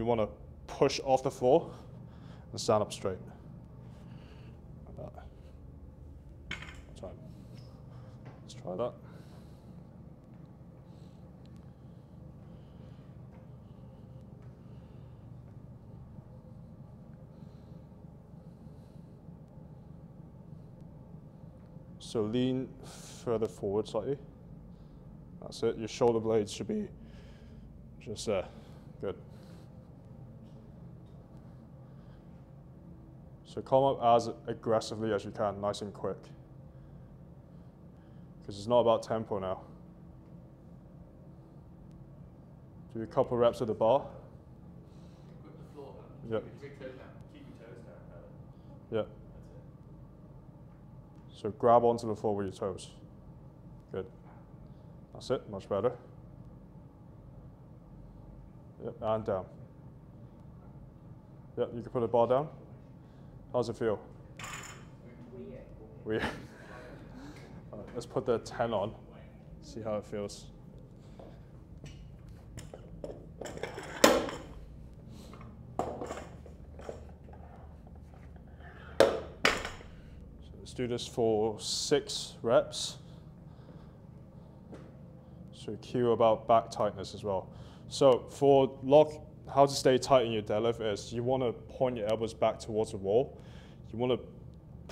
want to push off the floor and stand up straight. Like that. Let's try that. So lean further forward slightly. That's it. Your shoulder blades should be just there. Good. So come up as aggressively as you can, nice and quick. Because it's not about tempo now. Do a couple reps of the bar. Grip the floor down. Yep. Keep your toes down. Keep your toes down. Yep. That's it. So grab onto the floor with your toes. Good. That's it, much better. Yep, and down. Yep, you can put the bar down. How's it feel? Weird. Right, let's put the 10 on, see how it feels. So let's do this for 6 reps. So cue about back tightness as well. So for how to stay tight in your deadlift is you want to point your elbows back towards the wall. You want to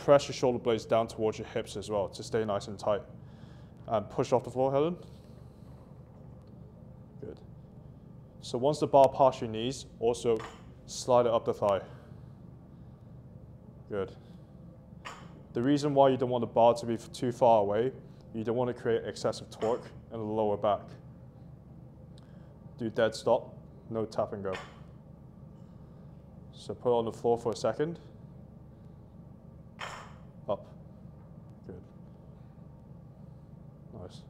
press your shoulder blades down towards your hips as well to stay nice and tight. And push off the floor, Helen. Good. So once the bar past your knees, also slide it up the thigh. Good. The reason why you don't want the bar to be too far away, you don't want to create excessive torque in the lower back. Do dead stop. No tap and go. So put it on the floor for a second. Up. Good. Nice.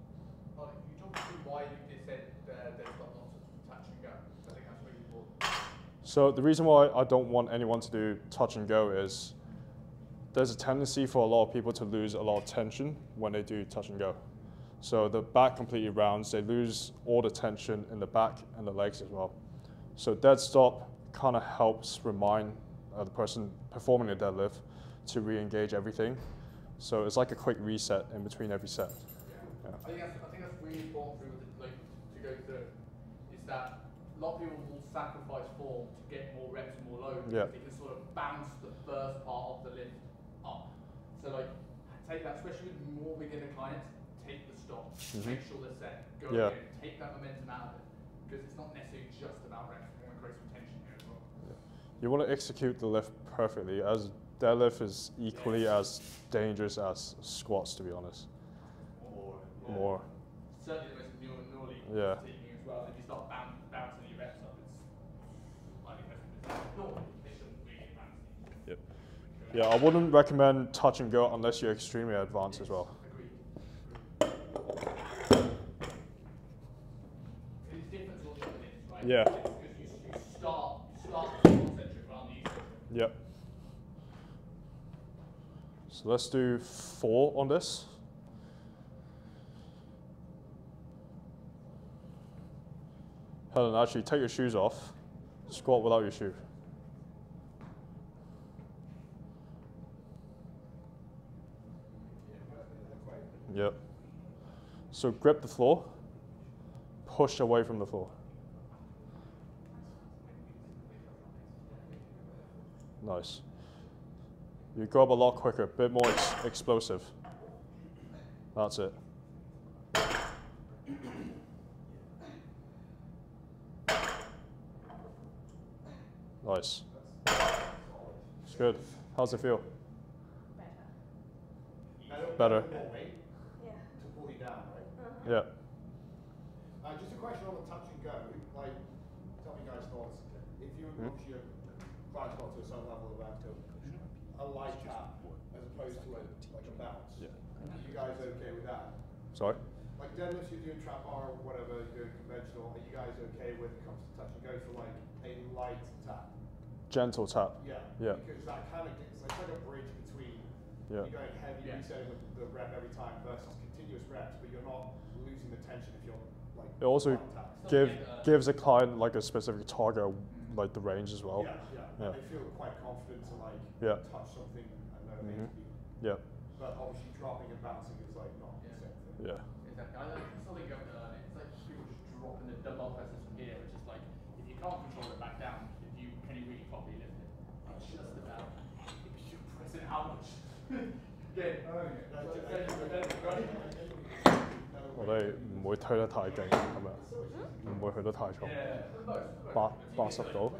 You talked through why you just said there's not lots of touch and go. I think that's really important. So the reason why I don't want anyone to do touch and go is there's a tendency for a lot of people to lose a lot of tension when they do touch and go. So the back completely rounds, they lose all the tension in the back and the legs as well. So dead stop kind of helps remind the person performing the deadlift to re-engage everything. So it's like a quick reset in between every set. Yeah. I think that's really important to go through. Is that a lot of people will sacrifice form to get more reps and more load because they can sort of bounce the first part of the lift up. So take that, especially with more beginner clients, take the stop, make sure they're set, go again, take that momentum out of it. Because it's not necessarily just about reps, you want to create some tension here as well. You want to execute the lift perfectly, as deadlift is equally as dangerous as squats, to be honest. More. Certainly the most neurally fatiguing as well. If you start bouncing your reps up, it's like they shouldn't really advance. Yep. Yeah, I wouldn't recommend touch and go unless you're extremely advanced as well. Yeah. Because you start concentric rather than eccentric. Yep. So let's do 4 on this. Helen, actually take your shoes off. Squat without your shoe. Yep. So grip the floor. Push away from the floor. Nice. You go up a lot quicker, a bit more explosive. That's it. Nice. It's good. How's it feel? Better. Yeah. To pull you down, right? Yeah. Just a question on the touch and go. Like, tell me guys' thoughts. If you approach your clients got to a certain level of a light tap as opposed to like a bounce. Yeah. Are you guys okay with that? Sorry? Like deadlifts, you're doing trap bar or whatever, you're doing conventional. Are you guys okay when it comes to touch and go for like a light tap? Gentle tap. Yeah. Yeah. Because that kind of it's like a bridge between you going heavy resetting the rep every time versus continuous reps, but you're not losing the tension if you're like. It also gives a client like a specific target like the range as well. Yeah. They feel quite confident to like touch something and know they can be. Yeah. But obviously dropping and bouncing is like not the same thing. Yeah. Exactly. I still think you have to earn it. It's like people just dropping the dumbbell presses from here, which is like, if you can't control it back down, can you really properly lift it? It's just about if you press it how much. Yeah. 我哋唔會推得太勁咁樣，唔會去得太重，80度，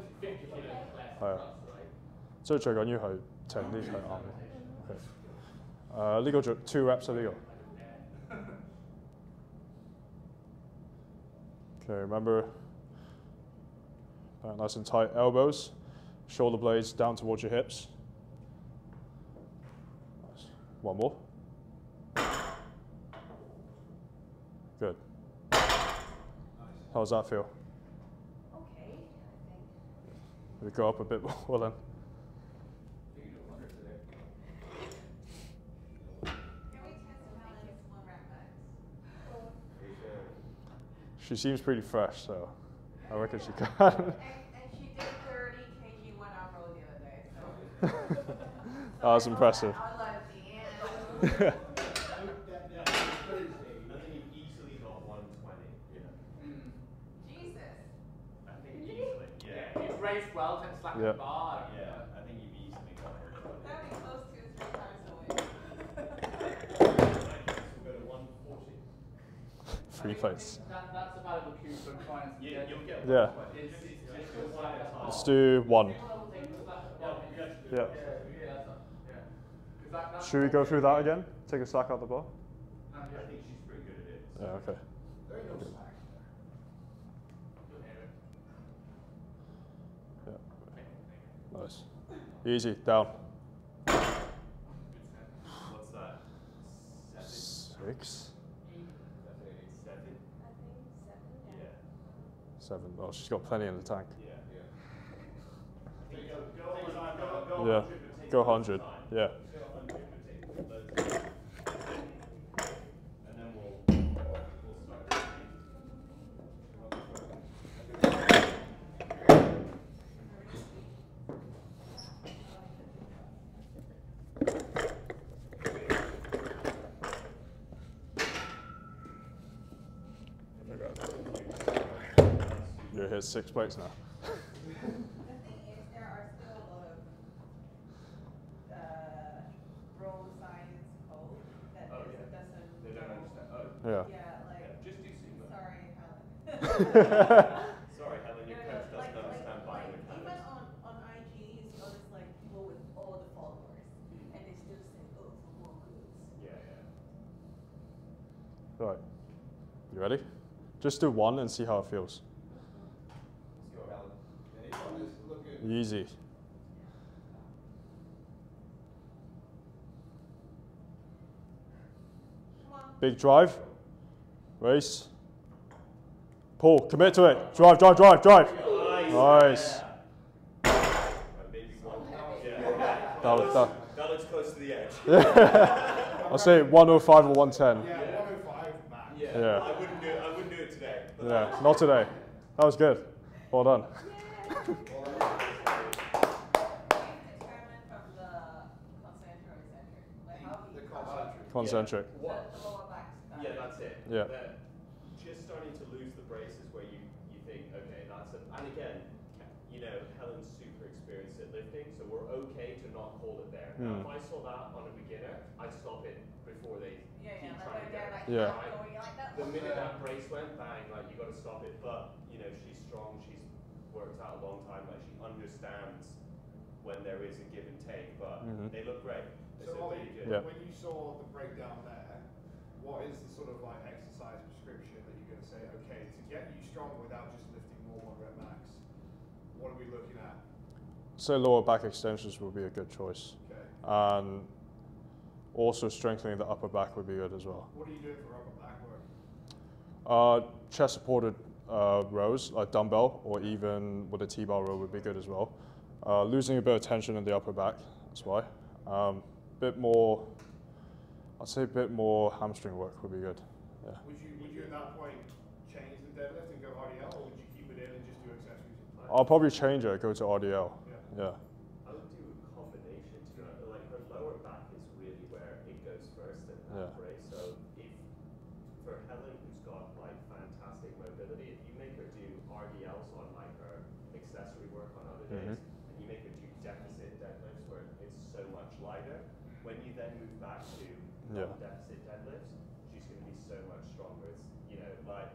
係啊，所以最緊要係停啲係啱嘅。呢個做 2 reps 啊呢個。Okay, remember, nice and tight elbows, shoulder blades down towards your hips. Nice. One more. Good. Nice. How does that feel? Okay, I think. We go up a bit more then. Can we test Helen's 1 rep max? She seems pretty fresh, so I reckon she can. And she did 30 kg 1 hour row the other day, so. That was impressive. I love the end. Raised well, 10 slack the bar. Yeah, I think you've easily got her. That'd be close to 3 times away. We'll go to 140. 3 plates. That's a valuable cue for clients. You'll get Yeah. Let's do 1. Yeah. Should we go through that again? Take a slack out the bar? I think she's pretty good at it. Yeah, okay. There ain't no slack. Nice. Easy, down. What's that? 6? Seven. I think 7, Yeah. 7. Oh, she's got plenty in the tank. Yeah. Yeah. Go 100. Yeah. And then we'll start. You hit 6 plates now. The thing is, there are still a lot of roll science code that doesn't. They don't understand. Yeah. Yeah, like. Just do Sumo. Sorry, Helen. Sorry, Helen, your coach doesn't understand biomechanics. Even on IG, you see all this like people with all the followers, and they still say, "Oh, for more goods." Yeah. Right. You ready? Just do 1 and see how it feels. Let's go, Helen. Yeah, it's looking. Easy. Come on. Big drive. Race. Pull. Commit to it. Drive, drive, drive, drive. Nice. Maybe 1. Yeah. That looks close to the edge. I'll say 105 or 110. Yeah, 105 max. Yeah. I wouldn't do it today. But Yeah, not today. That was good. Well done. Determined from the concentric center, like how he. The concentric. Concentric. The lower back. Yeah, that's it. Yeah. They're just starting to lose the braces where you think, okay, that's it. And again, Helen's super experienced at lifting, so we're okay to not hold it there. Now, if I saw that on a beginner, I'd stop it before they keep trying to get it. Yeah. Going like that. The minute that brace went, bang, like you got to stop it. But she's strong. She's worked out a long time. Like she understands when there is a give and take. But they look great. They So look Ollie, really good. when you saw the breakdown there, what is the sort of like exercise prescription that you're going to say, okay, to get you stronger without just lifting more 1 rep max, what are we looking at? So lower back extensions would be a good choice. Okay. And also strengthening the upper back would be good as well. What are you doing for upper back work? Chest supported rows, like dumbbell, or even with a T-bar row would be good as well. Losing a bit of tension in the upper back, that's why. Bit more, I'd say a bit more hamstring work would be good. Yeah. Would you at that point change the deadlift and go RDL, or would you keep it in and just do accessories? I'll probably change it, go to RDL. Yeah. I would do a combination to it. Like her lower back is really where it goes first in that brace. So if for Helen, who's got like fantastic mobility, if you make her do RDLs on like her accessory work on other days, and you make her do deficit deadlifts where it's so much lighter, when you then move back to deficit deadlifts, she's going to be so much stronger. It's, you know, like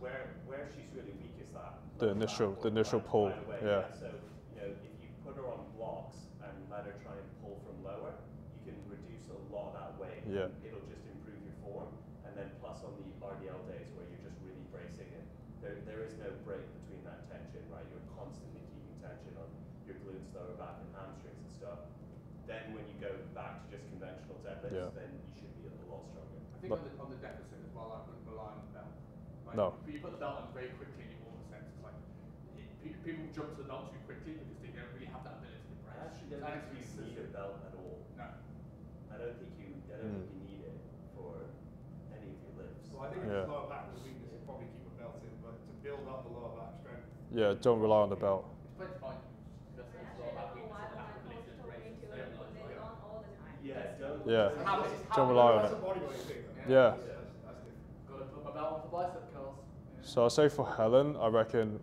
where she's really weak is that The initial pull. Right away, yeah. So you know, if you put her on blocks and let her try and pull from lower, you can reduce a lot of that weight. Yeah. It'll just improve your form, and then plus on the RDL days where you're just really bracing it, there is no break between that tension, right? You're constantly keeping tension on your glutes, lower back, and hamstrings and stuff. Then when you go back to just conventional deadlifts, then you should be a lot stronger. I think on the deficit as well, I wouldn't rely on the belt. Like, No. If you put the belt on very quickly, in all the sense, it's like people jump to the belt too quickly because they don't really have that ability to brace. I actually don't think you need a belt at all. No. I don't think you need it for any of your lifts. So I think if lower back was weakness, you'd probably keep a belt in, but to build up the lower back strength. Yeah, don't rely on the belt. It's quite fine. Just I lower actually back don't know weakness why, and but lack my of coach lift and told me brace. to put it on all the time. Yeah, don't. Yeah. It's habit, it's Don't habit. rely on That's it. a bodybuilding thing, though. Yeah. That's different. Got to put my belt on for bicep curls. So I'll say for Helen, I reckon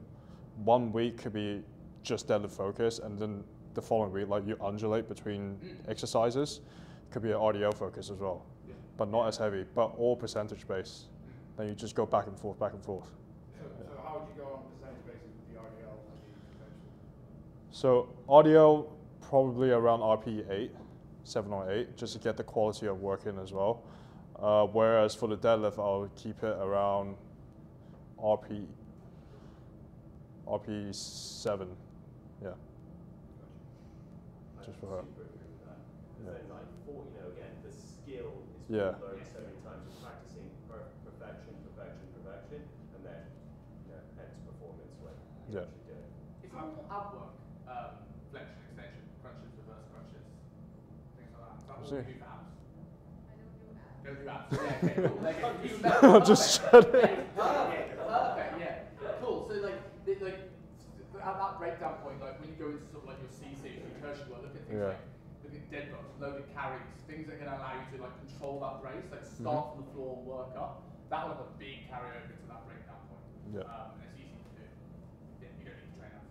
1 week could be just deadlift focus, and then the following week, like you undulate between exercises, could be an RDL focus as well, but not as heavy, but all percentage based. Then you just go back and forth, back and forth. So how would you go on percentage basis with the RDL and the conventional? So RDL probably around RP 8, 7 or 8, just to get the quality of work in as well. Whereas for the deadlift, I'll keep it around RP 7, yeah. Just for her. Super agree with that. Yeah. Then like again, the skill is Yeah. learned so many times and practicing perfection, and then hence performance when you actually do it. It's more ab work, flexion, extension, crunches, reverse crunches, things like that. Is that what you do for abs? I don't do that. Don't do abs. Yeah, okay, cool. Like, even better. Just Perfect, yeah. Cool. So at that breakdown point, like when you go into sort of like your CC, your recursion work, look at things like deadlifts, loaded carries, things that can allow you to like control that brace, like start from the floor and work up. That will have a big carryover to that breakdown point. Yeah. And it's easy to do. Yeah, you don't need to train that.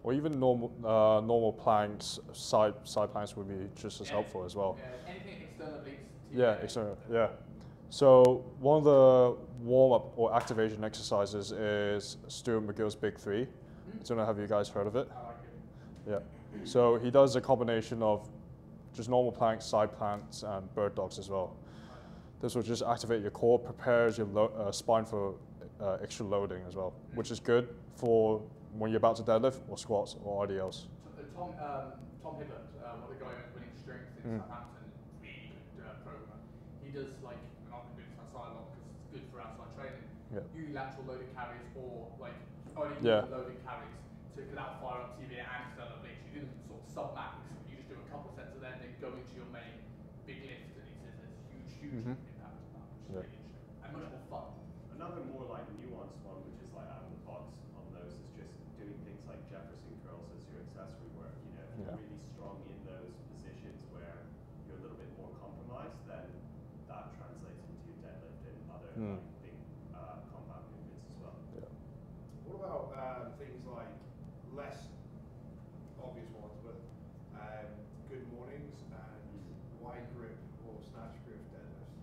Or even normal planks, side planks would be just as helpful as well. Yeah, anything external obliques. Yeah, external. Yeah. So one of the warm-up or activation exercises is Stuart McGill's Big Three. I don't know, have you guys heard of it? I like it. Yeah. So he does a combination of just normal planks, side planks, and bird dogs as well. This will just activate your core, prepares your spine for extra loading as well, which is good for when you're about to deadlift or squats or RDLs. Tom Hibbert, one of the guys who's winning strength in Southampton, really good programmer. He does like, and I've been doing this outside a lot because it's good for outside training, unilateral loaded carries or like only loaded carries. So it can fire up TV and external obliques. You do them sort of sub-max, you just do a couple of sets of them, then go into your main big lift, and he says there's huge impact on that, which is really interesting. And much more fun. Another more like nuanced one, which is like out of the box on those, is just doing things like Jefferson Curls as your accessory work. You know, if you're really strong in those positions where you're a little bit more compromised, then that translates into your deadlift and other like, big compound movements as well. Yeah. What about things like less obvious ones, but good mornings and wide grip or snatch grip deadlifts?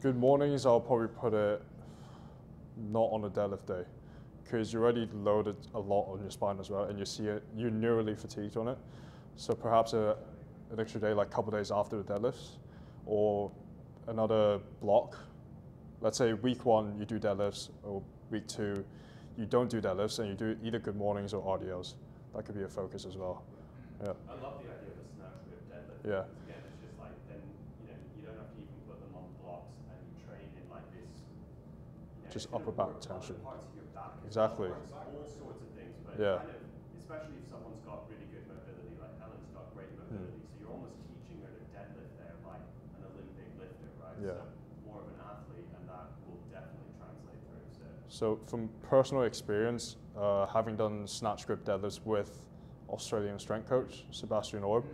Good mornings, I'll probably put it not on a deadlift day, because you already loaded a lot on your spine as well, and you're neurally fatigued on it. So perhaps an extra day, like a couple of days after the deadlifts, or another block. Let's say week 1 you do deadlifts, or week 2 you don't do deadlifts, and you do either good mornings or RDLs. That could be a focus as well. Yeah. I love the idea of a snatch grip deadlift. Yeah. Because again, it's just like then you don't have to even put them on blocks, and you train in like this. Just it's upper gonna back work tension. other parts of your back. Exactly. All sorts of things, but Yeah. kind of, especially if someone's got really good mobility, like Helen's got great mobility, so you're almost teaching her to deadlift there like an Olympic lifter, right? Yeah. So more of an athlete, and that will definitely translate through. So from personal experience, having done snatch grip deadlifts with Australian strength coach Sebastian Orb,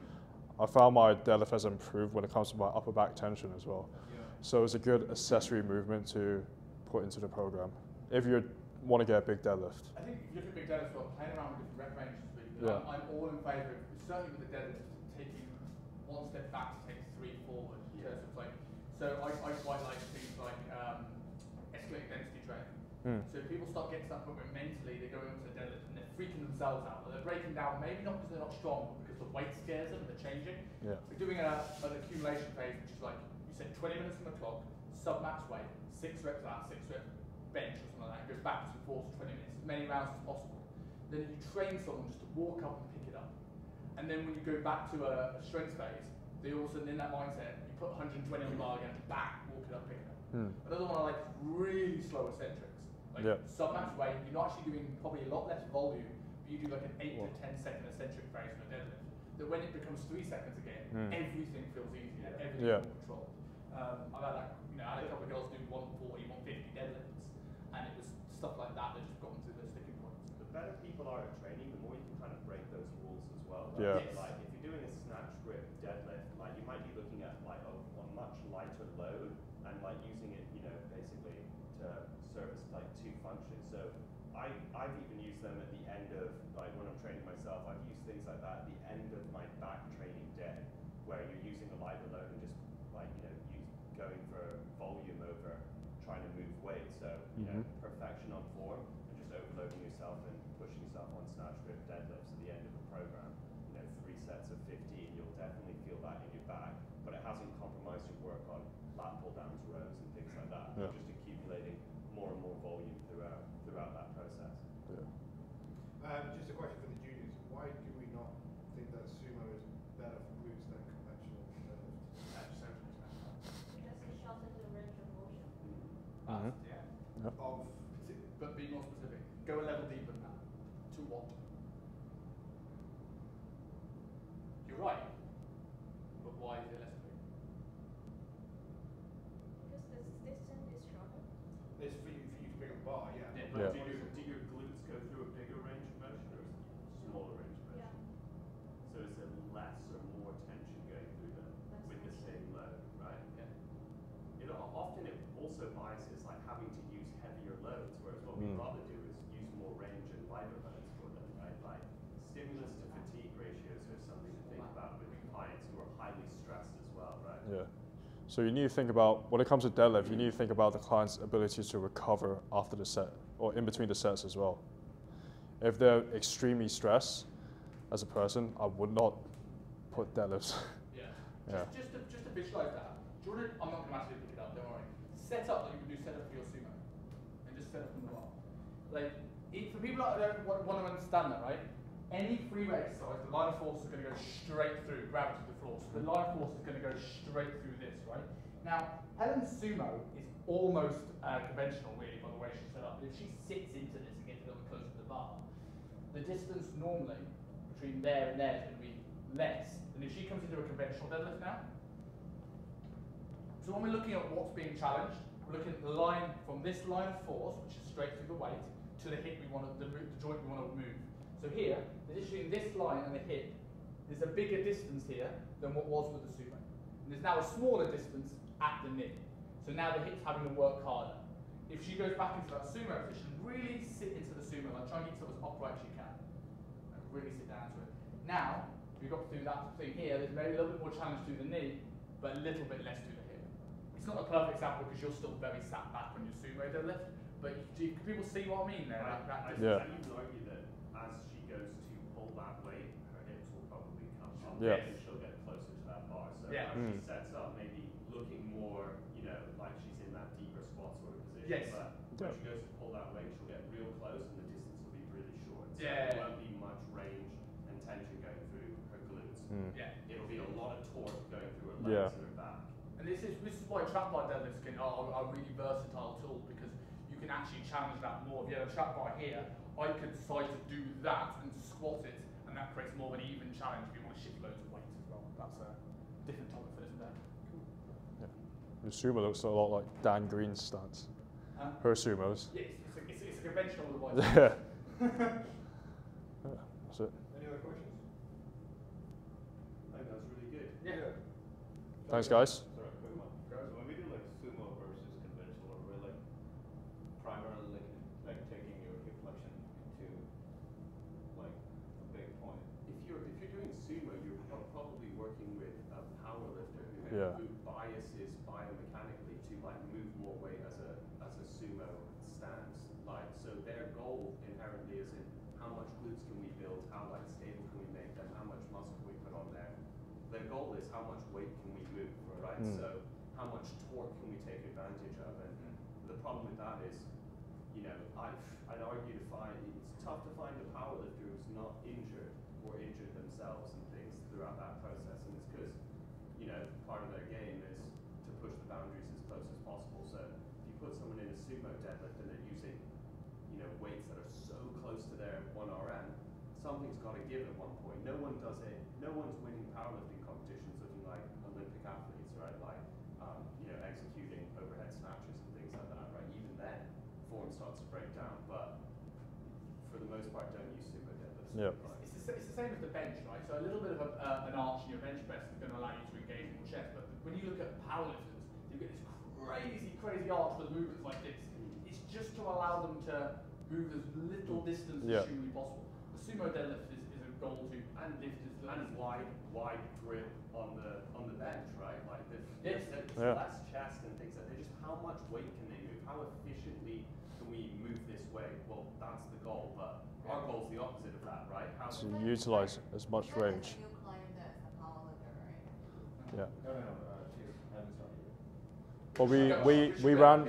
I found my deadlift has improved when it comes to my upper back tension as well. Yeah. So it's a good accessory movement to put into the program if you want to get a big deadlift. I think if you look at big deadlifts, well, playing around with different rep ranges, Yeah. I'm all in favour of, certainly with the deadlift, taking one step back to take 3 forward. Yeah. So I quite like things like escalating density training. So if people start getting to that point where mentally they're going into the deadlift and they're freaking themselves out, or they're breaking down, maybe not because they're not strong, but because the weight scares them and they're changing. Yeah. We're doing an accumulation phase, which is like, you said 20 minutes on the clock, sub-max weight, 6 reps of that, 6 reps bench or something like that, it goes backwards and forwards for 20 minutes, as many rounds as possible. Then you train someone just to walk up and pick it up. And then when you go back to a strength phase, they all of a sudden in that mindset, you put 120 on the bar again, bang, walk it up, pick it up. Another one I like is really slow eccentrics. Like sub-max weight, you're not actually doing probably a lot less volume, but you do like an 8 to 10 second eccentric phase in a deadlift. That when it becomes 3 seconds again, everything feels easier, everything's more controlled. I've had that, I had a couple of girls do 140, 150 deadlifts, and it was stuff like that that just got them to the sticking points. The better people are at training, the more you can kind of break those rules as well. Right? Yeah. Yes. Like if you're doing a snatch grip deadlift, like you might be looking at like a much lighter load and like using it, basically to service like 2 functions. So I've even used them at the end of like when I'm training myself. I've used things like that at the end of my back training day, where you're using a lighter load and just like going for volume over trying to move weight. So perfection on form and just overloading yourself and pushing yourself on snatch grip deadlifts at the end of the program. 3 sets of 15, you'll definitely feel that in your back, but it hasn't compromised your work on lat pull downs, rows, and things like that. Yeah. You're just accumulating more and more volume throughout that process. Just a question for the juniors. Why do we not think that sumo is better for glutes than conventional deadlift? Because it shortens the range of motion. Yeah. Of But be more specific. Go a level deeper than that. To what? You're right. But why is it less big? Because the distance is shorter. it's for you to pick up a bar, yeah. Yeah. But Yeah. do your glutes go through a bigger range of motion or a smaller range of motion? Yeah. So is there less or more tension going through them with the same load, right? Often it also biases like having to use heavier loads, whereas what we'd rather do is use more range and lighter loads for them, right? Like stimulus to fatigue ratios are something to think about with clients who are highly stressed as well, right? Yeah. So you need to think about, when it comes to deadlift, you need to think about the client's ability to recover after the set or in between the sets as well. If they're extremely stressed as a person, I would not put deadlifts. Yeah. Just to visualize that. Do you want to, I'm not going to ask you to pick it up, don't worry. Set up like you would do set up for your sumo. And just set up on the bar. Like, for people that don't want to understand that, right? Any free weight exercise, the line of force is going to go straight through gravity to the floor. So the line of force is going to go straight through this, right? Now, Helen's sumo is almost conventional, really, by the way she's set up. But if she sits into this and gets a little bit closer to the bar, the distance normally between there and there is going to be less than if she comes into a conventional deadlift now. So when we're looking at what's being challenged, we're looking at the line from this line of force, which is straight through the weight, to the hip the joint we want to move. So here, between this line and the hip, there's a bigger distance here than what was with the sumo. And there's now a smaller distance at the knee. So now the hip's having to work harder. If she goes back into that sumo position, really sit into the sumo, like try and get yourself as upright as you can. And really sit down to it. Now, we've got to do that thing here, there's maybe a little bit more challenge through the knee, but a little bit less through the hip. It's not a perfect example because you're still very sat back on your sumo deadlift, but can people see what I mean there? I Yeah. even argue that as she goes to pull that weight, her hips will probably come up Yeah. and she'll get closer to that bar. So Yeah. as she sets up, maybe looking more, like she's in that deeper squat sort of position. Yes. But when she goes to pull that weight, she'll get real close and the distance will be really short. So Yeah. there won't be much range and tension going through her glutes. Yeah. It'll be a lot of torque going through her Yeah. legs and her back. And this is why trap bar deadlifts are a really versatile tool because you can actually challenge that more. If you had a trap bar here, I could decide to do that and squat it, and that creates more of an even challenge if you want to shift loads of weight as well. That's a different type of fitness there. The sumo looks a lot like Dan Green's stance. Her sumos. Yeah, it's a conventional otherwise. Yeah. That's it. Any other questions? I think that was really good. Yeah. Thanks, guys. Sorry, quick one. So when we do like sumo versus conventional, are we like primarily like taking your hip flexion to like a big point? If you're doing sumo, you're probably working with a power lifter Yeah. who biases biomechanically to like move more weight as a sumo stance. Like so, their goal inherently is in how much glutes can we build, how like stable can we make them, how much muscle can we put on there. Their goal is how much weight can we move, right? So how much torque can we take advantage of? And the problem with that is, you know, I'd argue to find it's tough to find a powerlifter who's not injured or injured themselves and things throughout that process. And it's because, you know, part of their game is to push the boundaries as close as possible. So if you put someone in a sumo deadlift and they're using, you know, weights that are so close to their 1RM, something's got to give at one point. No one does it. No one's winning powerlifting competitions looking like Olympic athletes, right? Like, you know, executing overhead snatches and things like that, right? Even then, form starts to break down. But for the most part, don't use sumo deadlifts. Yeah. Like, It's the same as the bench, right? So a little bit of an arch in your bench press is going to allow you to engage more chest. But when you look at powerlifters, you get this crazy arch with movements like this. It's just to allow them to move as little distance as humanly possible. The sumo deadlift is a goal to and lift as and wide grip on the bench, right? Like Yes. less chest and things like that. Just how much weight can they move? How efficiently can we move this way? Well, that's the goal, but our goal is the opposite of that, right? How To utilize as much range. You claim that it's a powerlifter, right? Yeah. No, cheers. I haven't started yet. But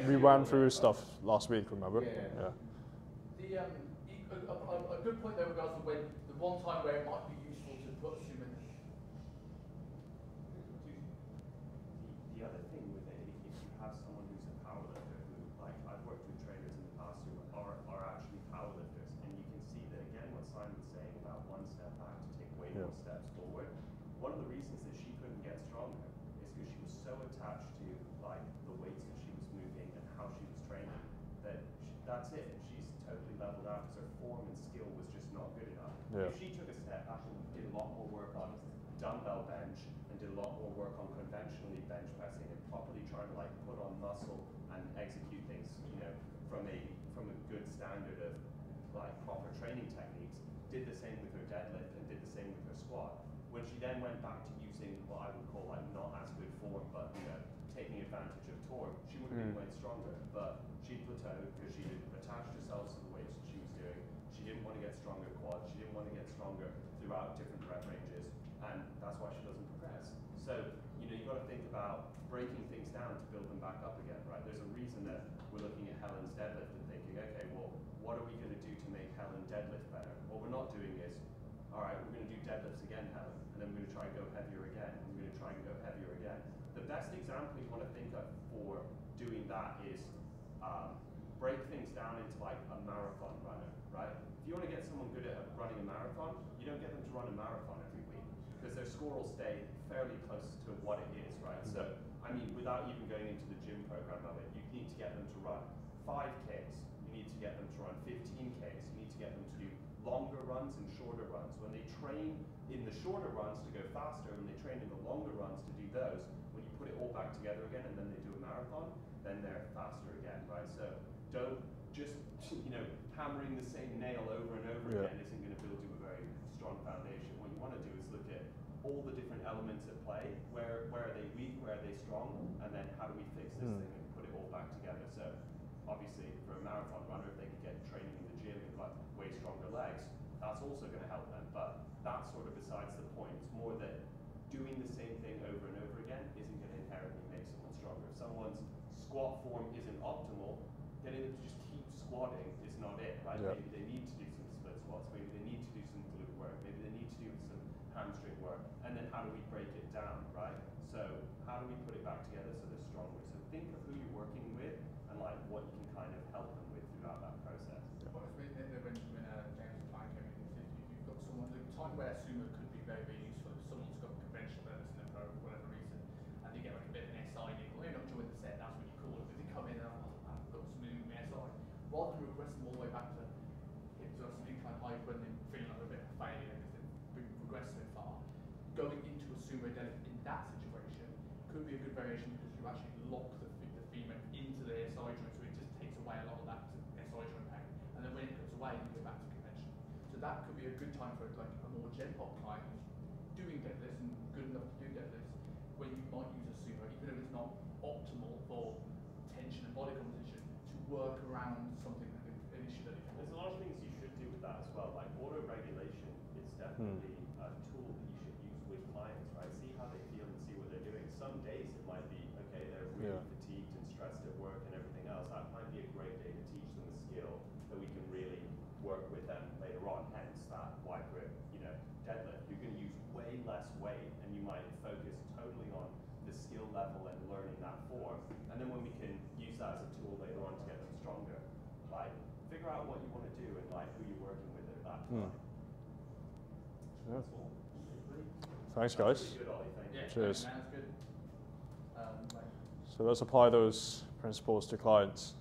we ran through stuff last week, remember? Yeah. A good point there regards to when the one time where it might be useful to put a sumo. The other thing with it, if you have someone who's a powerlifter who, like, I've worked with trainers in the past who are actually powerlifters, and you can see that again what Simon's saying about one step back to take way more steps forward. One of the reasons that she couldn't get stronger is because she was so attached to like the weights that she was moving and how she was training that that's it. She's totally leveled out because her form and skill was just not good enough. Yeah. If she took a step back and did a lot more work on dumbbell bench and did a lot more work on conventionally bench pressing and properly trying to like put on muscle and execute things, you know, from a good standard of like proper training techniques, did the same with her deadlift and did the same with her squat. When she then went back to using what I would call like not as good form, but you know, taking advantage of torque, she would have been way stronger. But she plateaued because she had attached herself to the weights that she was doing. She didn't want to get stronger quads. She didn't want to get stronger throughout different rep ranges, and that's why she doesn't progress. So you know, you've got to think about breaking things down to build them back up again, right? There's a reason that we're looking at Helen's deadlift and thinking, okay, well, what are we going to do to make Helen deadlift better? What we're not doing is, all right, we're going to do deadlifts again, Helen, and then we're going to try and go heavier again, and we're going to try and go heavier again. The best example you want to think of for doing that is break things down into like a marathon runner, right? If you want to get someone good at running a marathon, you don't get them to run a marathon every week because their score will stay fairly close to what it is, right? So, I mean, without even going into the gym program of it, you need to get them to run 5Ks, you need to get them to run 15Ks, you need to get them to do longer runs and shorter runs. When they train in the shorter runs to go faster, when they train in the longer runs to do those, when you put it all back together again and then they do a marathon, then they're faster again, right? So don't just, you know, hammering the same nail over and over again isn't going to build you a very strong foundation. What you want to do is look at all the different elements at play. Where are they weak? Where are they strong? And then how do we fix this thing and put it all back together? So obviously for a marathon runner, if they can get training in the gym and got way stronger legs, that's also going to help them. But that's sort of besides the point. It's more that doing the same thing over and over again isn't going to inherently make someone stronger. If someone's squat form isn't optimal, getting them to just keep squatting is not it, right? Yeah. Maybe they need to do some split squats, maybe they need to do some glute work, maybe they need to do some hamstring work, and then how do we break it down, right? So how do we put it back together so they're stronger? So think of who you're working with and like what you can kind of help them with throughout that process. Well, when James and Klein came in, you've got someone, the time where sumo could be very, very useful if someone's got conventional deadlifts in their pro for whatever reason, and they get like a bit of an SI niggle, they're not joining the set, that's what you call it. But they come in and I've got some new SI. Rather than regress them all the way back to hip thrust and like when they're feeling like a bit of a failure because they've progressed so far. Going into a sumo deadlift in that situation could be a good variation because you actually lock the femur into the SI joint, so it just takes away a lot of that SI joint pain. And then when it goes away, you go back to convention. So that could be a good time for like a more gen pop client who's doing deadlifts and good enough to do deadlifts, where you might use a sumo, even if it's not optimal for tension and body composition, to work around something that an issue that There's a lot of things you should do with that as well. Like auto-regulation is definitely a tool that you should use with clients, right? See how they feel and see what they're doing. Some days it might be, okay, they're really fatigued and stressed at work and everything else. That might be a great day to teach them a skill that we can really work with them later on. Hence that wide grip, deadlift. You're going to use way less weight and you might focus totally on the skill level and learning that form. And then when we can use that as a tool later on to get them stronger, like figure out what you want to do and like who you're working with at that time. Yeah. Thanks, guys. Good, Ollie, thank you. Yeah, Cheers. man, that's good. So let's apply those principles to clients.